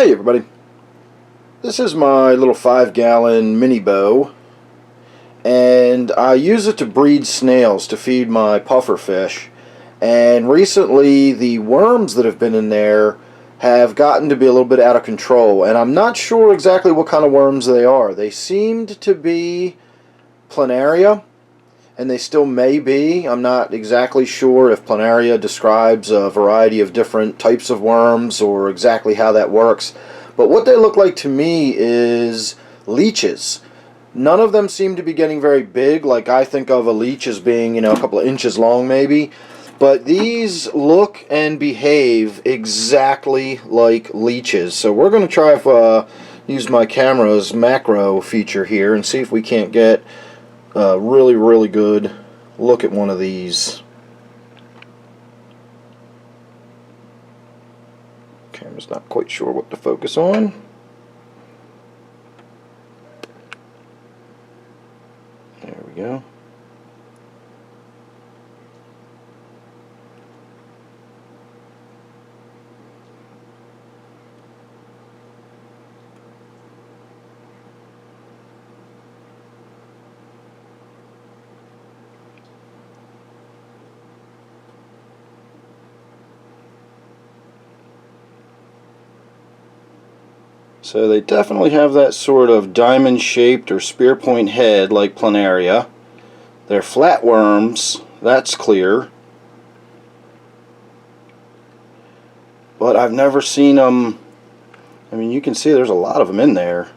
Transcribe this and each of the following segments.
Hey everybody, this is my little 5-gallon mini bow, and I use it to breed snails to feed my puffer fish. And recently the worms that have been in there have gotten to be a little bit out of control, and I'm not sure exactly what kind of worms they are. They seemed to be Planaria, and they still may be. I'm not exactly sure if Planaria describes a variety of different types of worms or exactly how that works. But what they look like to me is leeches. None of them seem to be getting very big, like I think of a leech as being, a couple of inches long maybe. But these look and behave exactly like leeches. So we're going to try to use my camera's macro feature here and see if we can't get a really good look at one of these. Camera's not quite sure what to focus on. There we go. So they definitely have that sort of diamond-shaped or spear-point head like Planaria. They're flatworms, that's clear. But I've never seen them. I mean, you can see there's a lot of them in there.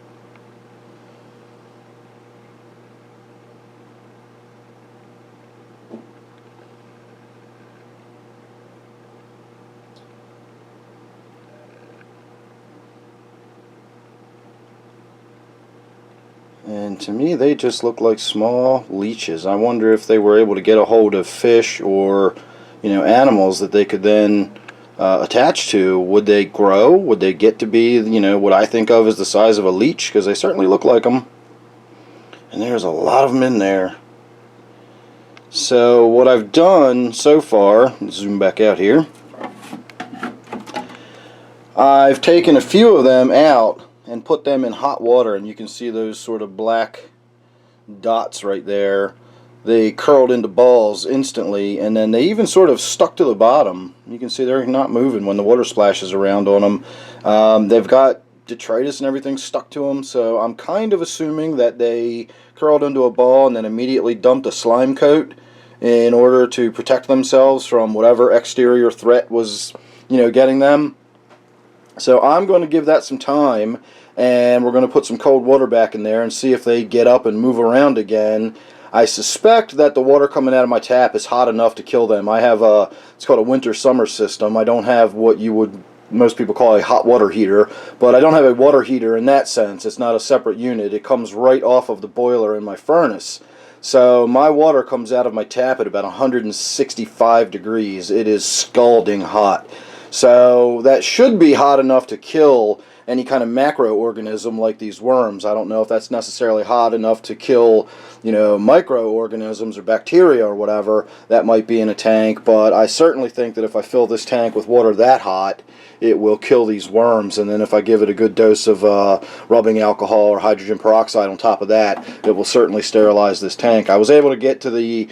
And to me they just look like small leeches. I wonder if they were able to get a hold of fish or animals that they could then attach to. Would they grow? Would they get to be what I think of as the size of a leech? Because they certainly look like them. And there's a lot of them in there. So what I've done so far, zoom back out here, I've taken a few of them out and put them in hot water, and you can see those sort of black dots right there. They curled into balls instantly, and then they even sort of stuck to the bottom. You can see they're not moving when the water splashes around on them. They've got detritus and everything stuck to them, so I'm kind of assuming that they curled into a ball and then immediately dumped a slime coat in order to protect themselves from whatever exterior threat was getting them. So I'm going to give that some time, and we're going to put some cold water back in there and see if they get up and move around again. I suspect that the water coming out of my tap is hot enough to kill them. I have it's called a winter-summer system. I don't have what most people call a hot water heater, but I don't have a water heater in that sense. It's not a separate unit. It comes right off of the boiler in my furnace. So my water comes out of my tap at about 165 degrees. It is scalding hot. So that should be hot enough to kill any kind of macroorganism like these worms. I don't know if that's necessarily hot enough to kill, microorganisms or bacteria or whatever that might be in a tank, but I certainly think that if I fill this tank with water that hot, it will kill these worms. And then if I give it a good dose of rubbing alcohol or hydrogen peroxide on top of that, it will certainly sterilize this tank. I was able to get to the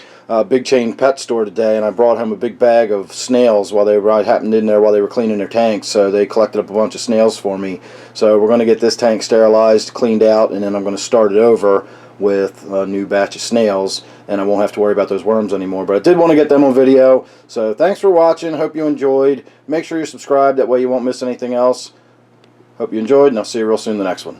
big chain pet store today, and I brought home a big bag of snails while they happened in there while they were cleaning their tanks. So they collected up a bunch of snails for me. So we're going to get this tank sterilized, cleaned out, and then I'm going to start it over with a new batch of snails, and I won't have to worry about those worms anymore. But I did want to get them on video. So thanks for watching. Hope you enjoyed. Make sure you're subscribed, that way you won't miss anything else. Hope you enjoyed, and I'll see you real soon in the next one.